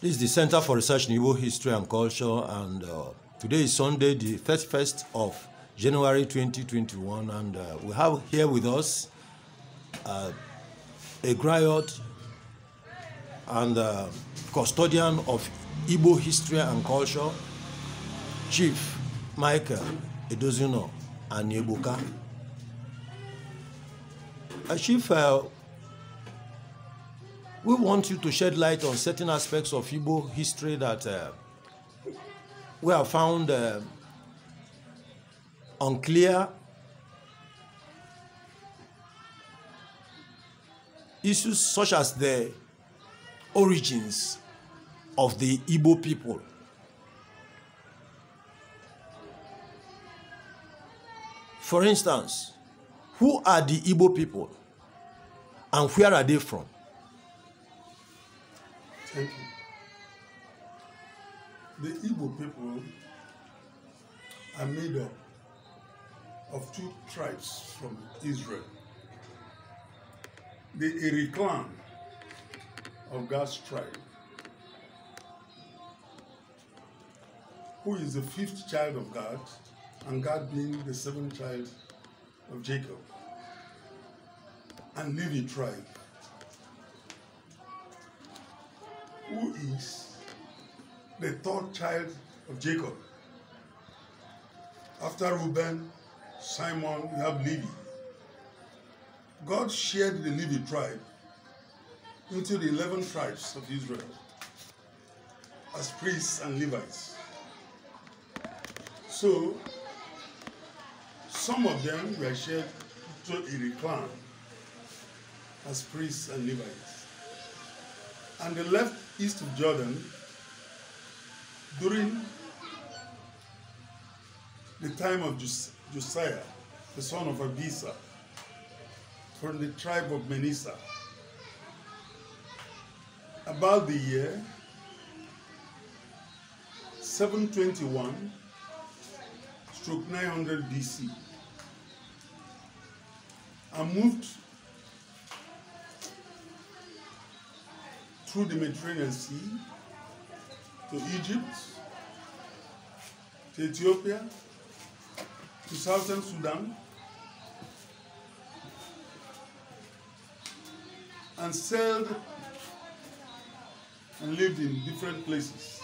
This is the Center for Research in Igbo History and Culture, and today is Sunday, the 31st of January 2021, and we have here with us a griot and custodian of Igbo History and Culture, Chief Michael Edozino ANIEGBOKA. Chief, we want you to shed light on certain aspects of Igbo history that we have found unclear. Issues such as the origins of the Igbo people. For instance, who are the Igbo people and where are they from? Thank you. The Igbo people are made up of two tribes from Israel. The ERI clan of God's tribe, who is the fifth child of God, and God being the seventh child of Jacob, and Levi tribe, who is the third child of Jacob. After Reuben, Simon, you have Levi. God shared the Levi tribe into the 11 tribes of Israel as priests and Levites. So, some of them were shared to ERI clan as priests and Levites. And they left east of Jordan during the time of Josiah, the son of Abisa, from the tribe of Manasseh. About the year 721/900 BC, and moved through the Mediterranean Sea to Egypt, to Ethiopia, to southern Sudan, and sailed and lived in different places.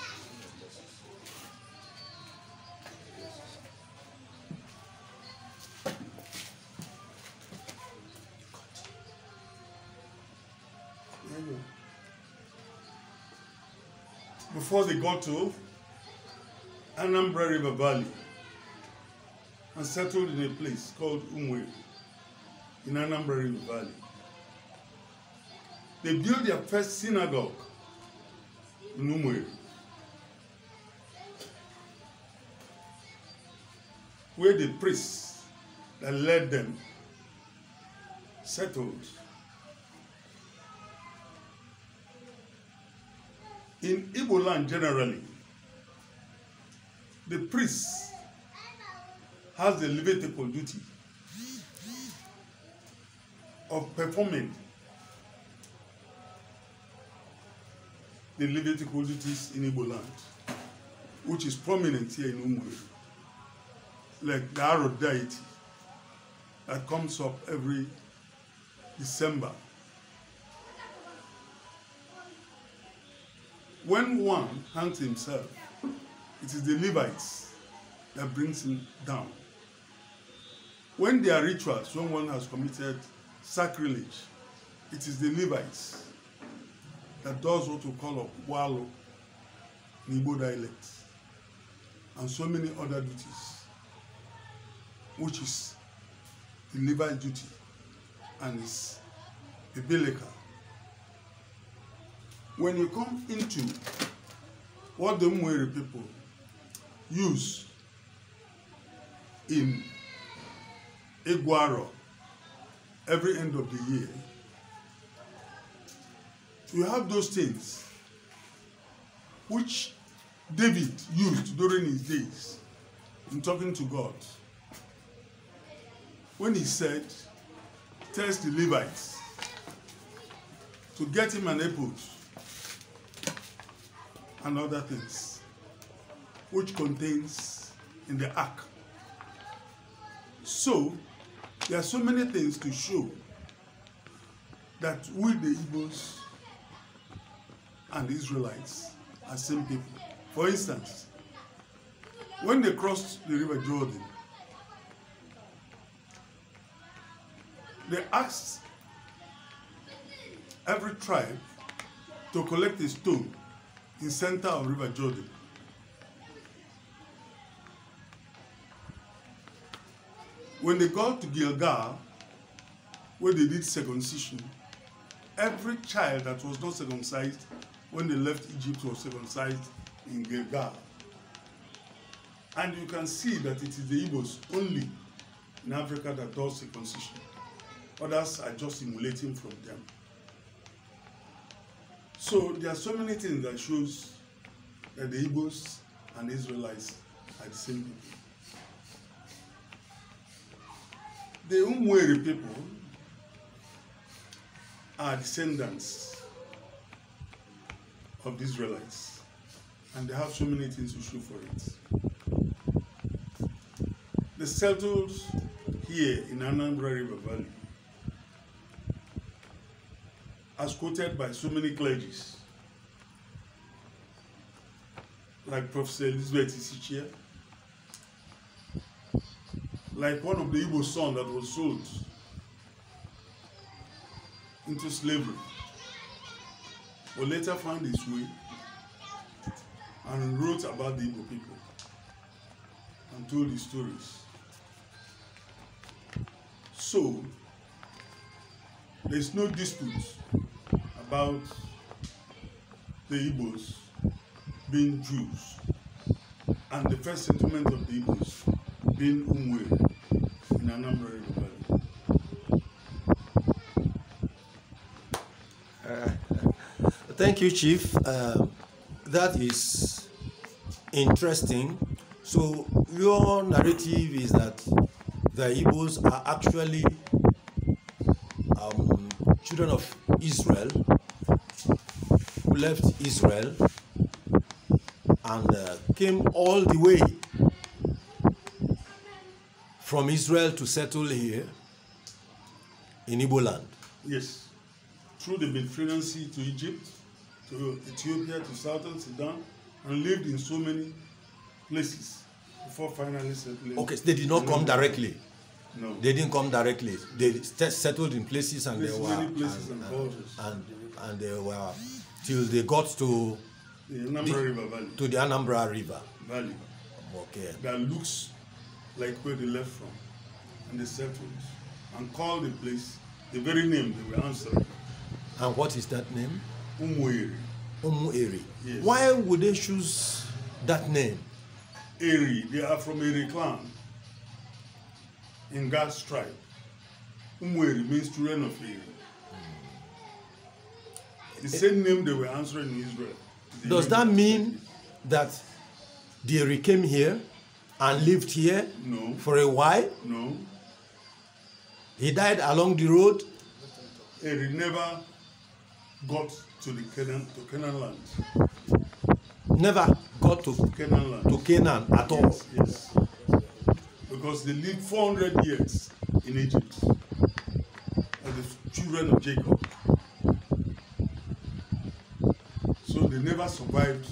Before they got to Anambra River Valley and settled in a place called UMUERI in Anambra River Valley. They built their first synagogue in UMUERI, where the priests that led them settled. In Igbo land generally, the priest has the Levitical duty of performing the Levitical duties in Igbo land, which is prominent here in UMUERI, like the Arrow deity that comes up every December. When one hangs himself, it is the Levites that brings him down. When there are rituals, when one has committed sacrilege, it is the Levites that does what we call a wallow in Igbo dialect, and so many other duties, which is the Levite duty and is biblical. When you come into what the UMUERI people use in Egwaro every end of the year, you have those things which David used during his days in talking to God. When he said, tells the Levites to get him an ephod and other things, which contains in the ark. So, there are so many things to show that we, the Igbos and the Israelites, are same people. For instance, when they crossed the river Jordan, they asked every tribe to collect a stone in center of river Jordan. When they got to Gilgal, where they did circumcision, every child that was not circumcised when they left Egypt was circumcised in Gilgal. And you can see that it is the Igbos only in Africa that does circumcision. Others are just emulating from them. So there are so many things that shows that the Igbos and the Israelites are the same people. The UMUERI people are descendants of the Israelites, and they have so many things to show for it. They settled here in Anambra River Valley, as quoted by so many clergies, like Professor Elizabeth Isichia, like one of the Igbo sons that was sold into slavery, but later found his way and wrote about the Igbo people and told his stories. So, there's no dispute about the Igbos being Jews and the first settlement of the Igbos being UMUERI in Anambra River Valley. Thank you, Chief. That is interesting. So your narrative is that the Igbos are actually children of Israel who left Israel and came all the way from Israel to settle here in Igbo land. Yes, through the Mediterranean Sea to Egypt, to Ethiopia, to Southern Sudan, and lived in so many places before finally settling. Okay, so they did not come directly. No. They didn't come directly. They settled in places and they were many places and and they were till they got to the Anambra River Valley. To the Anambra River Valley. Okay. That looks like where they left from, and they settled and called the place the very name they were answering. And what is that name? UMUERI. UMUERI. Yes. Why would they choose that name? ERI. They are from ERI clan in God's tribe. UMUERI means children of ERI. The same name they were answering in Israel. Does that mean that the ERI came here and lived here? No. For a while? No. He died along the road? ERI never got to Canaan land. Never got to Canaan land. To Canaan at all? Yes, yes. Because they lived 400 years in Egypt as the children of Jacob. So they never survived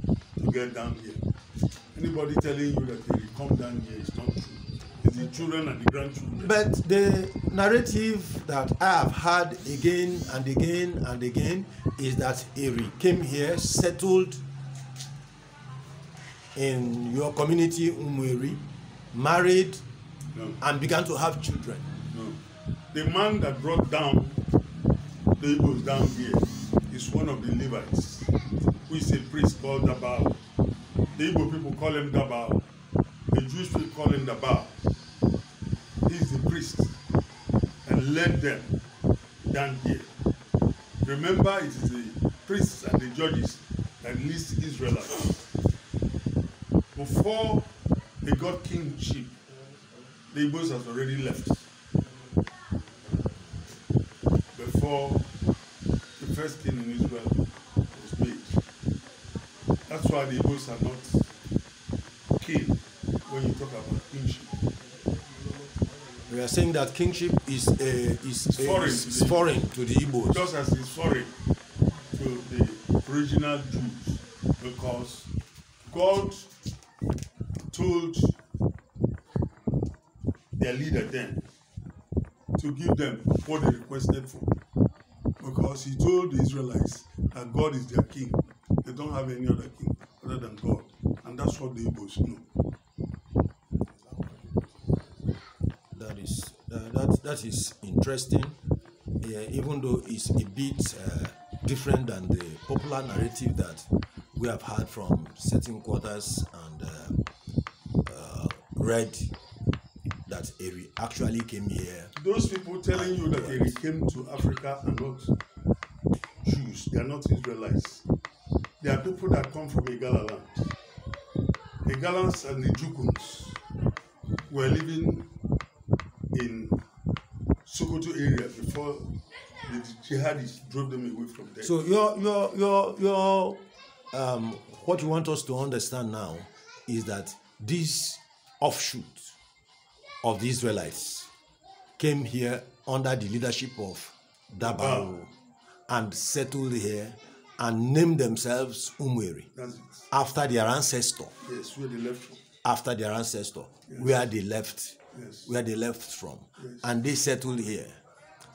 to get down here. Anybody telling you that they will come down here is not true. It's the children and the grandchildren. But the narrative that I have heard again and again and again is that ERI came here, settled in your community, UMUERI, married, No. and began to have children. No. The man that brought down the Igbos down here is one of the Levites, who is a priest called Dabao. The Igbo people call him Dabao. The Jewish people call him Dabao. He is the priest and led them down here. Remember, it is the priests and the judges that leads Israelites. Before they got kingship, the Igbos has already left. Before the first king in Israel was made. That's why the Igbos are not king when you talk about kingship. We are saying that kingship is foreign to the Igbos. Just as it's foreign to the original Jews, because God told their leader then to give them what they requested for, because he told the Israelites that God is their king. They don't have any other king other than God, and that's what the Igbos know. That is interesting, even though it's a bit different than the popular narrative that we have had from certain quarters and read that ERI actually came here. Those people telling you that ERI came to Africa are not Jews, they are not Israelites. They are people that come from Igala land. The Galans and the Jukuns were living in Sokoto area before the jihadists drove them away from there. So your what you want us to understand now is that this offshoot of the Israelites came here under the leadership of Dabao and settled here and named themselves UMUERI after their ancestor. Yes, where they left from. After their ancestor, yes. Where they left from. Yes. And they settled here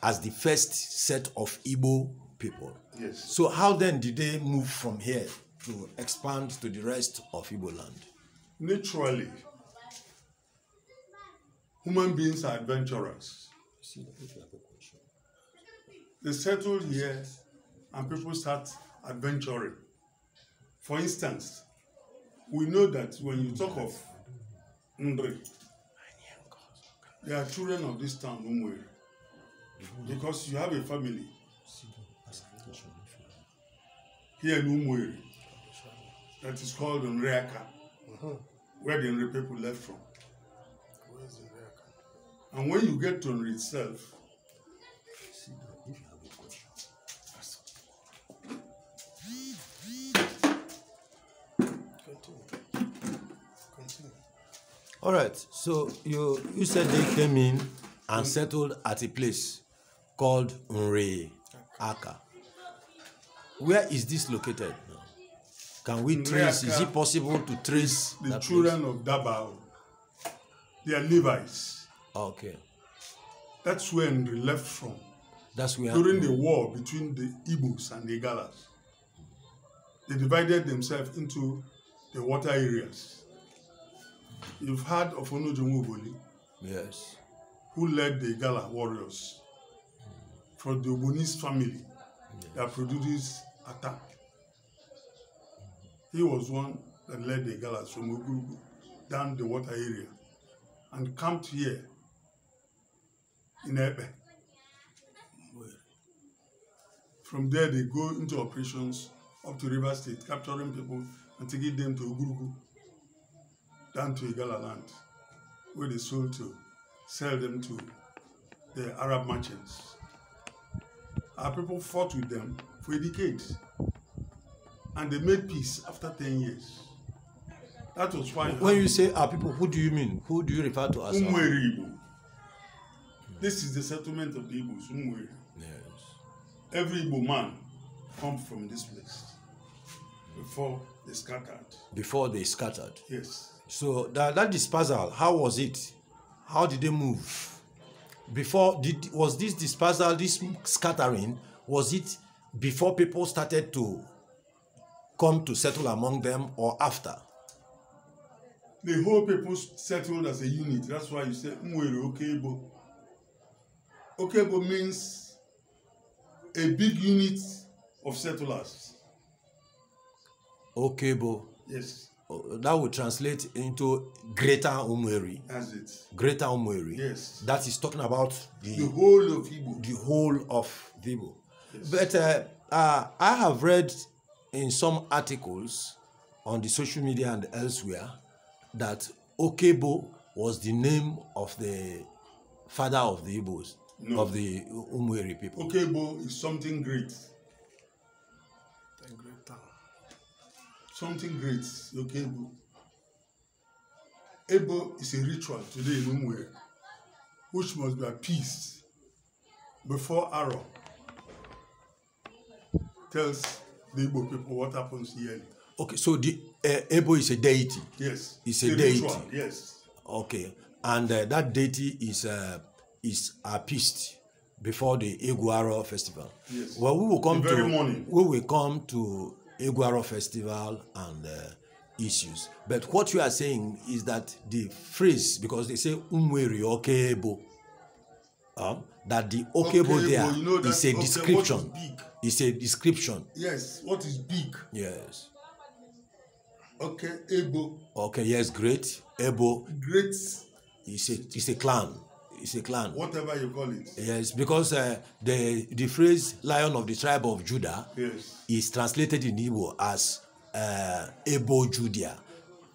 as the first set of Igbo people. Yes. So how then did they move from here to expand to the rest of Igbo land? Naturally, human beings are adventurers. They settled here and people start adventuring. For instance, we know that when you talk of Ndri, they are children of this town, UMUERI, because you have a family here in UMUERI that is called Nreaka, where the Nre people left from. And when you get to Nre itself, all right, so you said they came in and settled at a place called Nreaka. Where is this located now? Can we trace? Is it possible to trace the children of Dabao? They are Levites. Okay. That's where they left from. That's where during the war between the Igbos and the Igalas. They divided themselves into the water areas. You've heard of Onojomu, yes, who led the Igala warriors from the Ogbonese family that produced Ata. He was one that led the Igalas from Ogurugu down the water area and camped here in Ebe. From there, they go into operations up to River State, capturing people and taking them to Ogurugu, down to Igala land, where they sold to sell them to the Arab merchants. Our people fought with them for a decade, and they made peace after 10 years. That was why. When you say our people, who do you mean? Who do you refer to as? UMUERI Igbo. This is the settlement of the Igbos, UMUERI. Yes. Every Igbo man comes from this place before they scattered. Before they scattered? Yes. So that dispersal, how was it? How did they move? Was this dispersal, this scattering, was it before people started to come to settle among them or after? The whole people settled as a unit. That's why you say UMUERI Okebo. Okebo means a big unit of settlers. Okebo. Yes. That would translate into Greater UMUERI. That's it. Greater UMUERI. Yes. That is talking about the whole of Igbo. The whole of the Igbo. Yes. But I have read in some articles on the social media and elsewhere that Okebo was the name of the father of the Igbos, of the UMUERI people. Okebo is something great. something great, okay, Ebo. Ebo is a ritual today in UMUERI, which must be appeased before Aro tells the Igbo people what happens yearly. Okay, so the Ebo is a deity. Yes. It's a deity. Ritual, yes. Okay, and that deity is appeased before the Eguaro festival. Yes. Well, we will come the very morning. We will come to Eguaro festival and issues. But what you are saying is that the phrase, because they say UMUERI okebo, that the okebo there you know is a description. What is big? It's a description. Yes. What is big? Yes. Okay, Ebo. Okay, yes, great. Ebo. Great. It's a clan. It's a clan. Whatever you call it. Yes, because the phrase "Lion of the tribe of Judah" is translated in Igbo as Ebo Judah.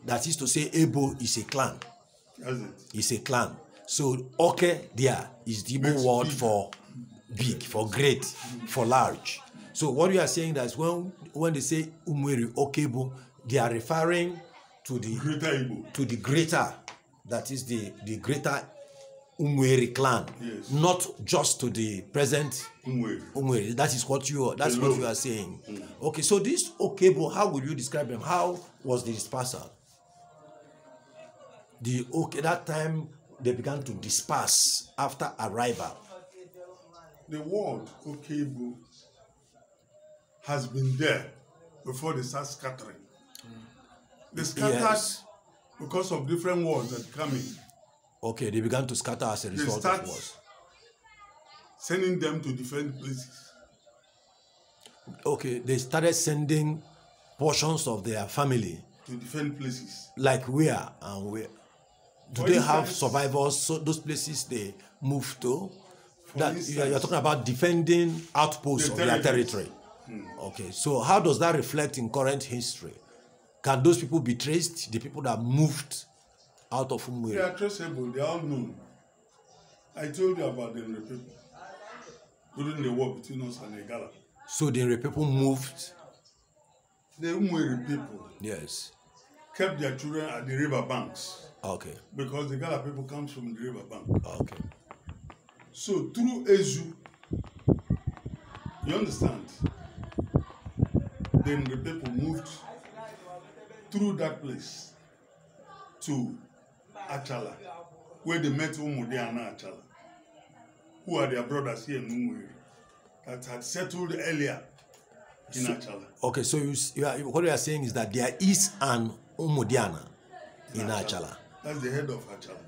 That is to say, Ebo is a clan. That's it. It's a clan. So Oke there is the Igbo word for big, for great, for large. So what you are saying that when they say UMUERI Okebo, they are referring to the greater Igbo. To the greater, that is the greater UMUERI clan, yes. Not just to the present UMUERI. That is what you are saying. Okay, so this Okebo, how would you describe them? How was the dispersal? That time they began to disperse after arrival. The word Okebo has been there before they start scattering. They scattered because of different words that come in. Okay, they began to scatter as a result of words. Sending them to different places. Okay, they started sending portions of their family to different places. Like where and where? Do they have survivors? So those places they moved to? That you're talking about defending outposts of their territory. Okay, so how does that reflect in current history? Can those people be traced? The people that moved out of UMUERI? They are traceable. They are all known. I told you about the Enre people during the war between us and the Igala. So the Enre people moved? The UMUERI people, yes, kept their children at the river banks. Okay. Because the Igala people comes from the river bank. Okay. So through Ezu, you understand? Then the people moved through that place to Achala, where they met Umudiana Achala, who are their brothers here in UMUERI, that had settled earlier in Achala. Okay, so what you are saying is that there is an Umudiana in Achala. That's the head of Achala.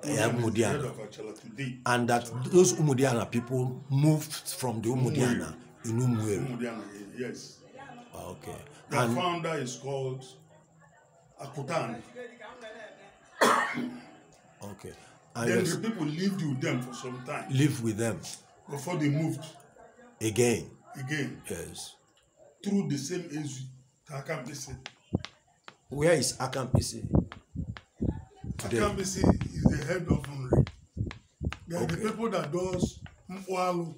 Umudiana. Head of Achala today. And that those Umudiana people moved from the Umudiana in UMUERI. Umudiana, yes. Okay. The founder is called Akutan. Okay. And then the people lived with them for some time. Live with them. Before they moved. Again. Yes. Through the same Ezu to Akampisi. Where is Akampisi today? Akampisi is the head of UMUERI. They are the people that does Mwalu.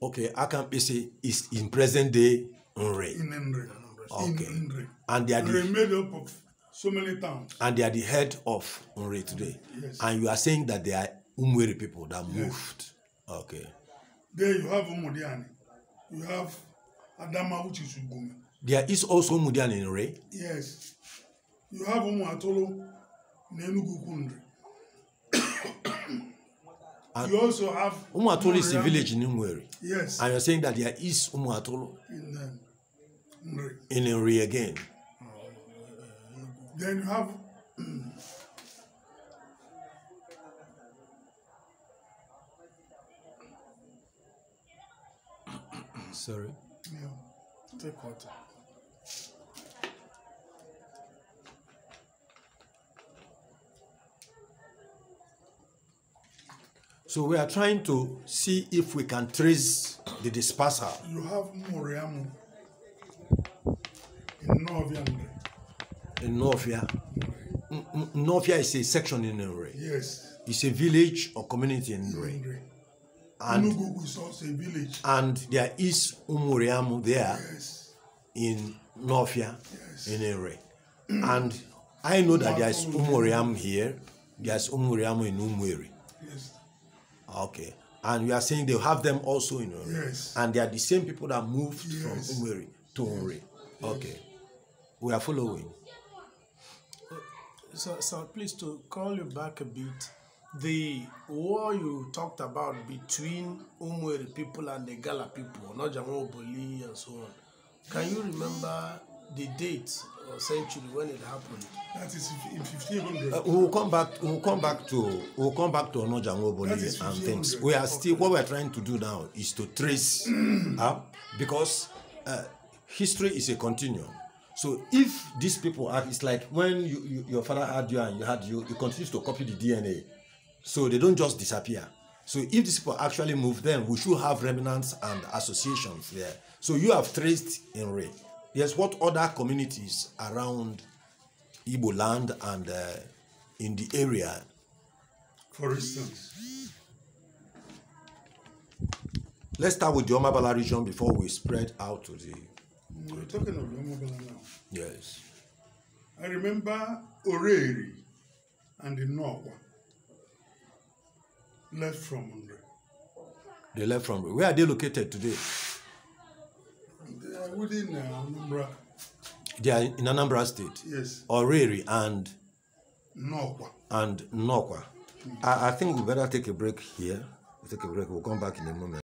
Okay, Akampisi is in present day UMUERI. In UMUERI. Okay. In UMUERI. And they are made up of so many towns. And they are the head of UMUERI today. Yes. And you are saying that they are UMUERI people that moved. Okay. There you have Umudiani. You have Adama, which is Ugumi. There is also Umudiani in UMUERI? Yes. You have Umuatolo, Nenugu Kundri. You also have Umuatolo is a village in UMUERI. Yes. And you're saying that there is Umuatolo in UMUERI again. Then you have sorry. Yeah. Take water. So we are trying to see if we can trace the dispersal. You have Moriamu in Novia. In Novia. Novia is a section in UMUERI. Yes. It's a village or community in UMUERI. And Unugu is also a village. And there is Umuriamu there. Yes. In Novia. Yes. in ERI. And I know that there's UMUERI here, there's UMUERI in UMUERI. Yes. Okay. And you are saying they have them also in ERI. Yes. And they are the same people that moved from UMUERI to ERI. Okay. We are following. So please, to call you back a bit, the war you talked about between UMUERI people and the Gala people, not Jamoboli and so on, can you remember the date or century when it happened? That is in 1500. We'll come back to Onojangoboli and things. We are still, what we are trying to do now is to trace because history is a continuum. So if these people are, it's like when your father had you and you continue to copy the DNA. So they don't just disappear. So if these people actually move, then we should have remnants and associations there. So you have traced in Ray. Yes, what other communities around Igbo land and in the area? For instance, let's start with the Omabala region before we spread out to the... we're talking of Omabala now. Yes. I remember ERI and the Nokwa left from Unre. They left from... Where are they located today? They are within Anambra. They are in Anambra State? Yes. ERI and... Nokwa. And Nokwa. I think we better take a break here. We'll take a break. We'll come back in a moment.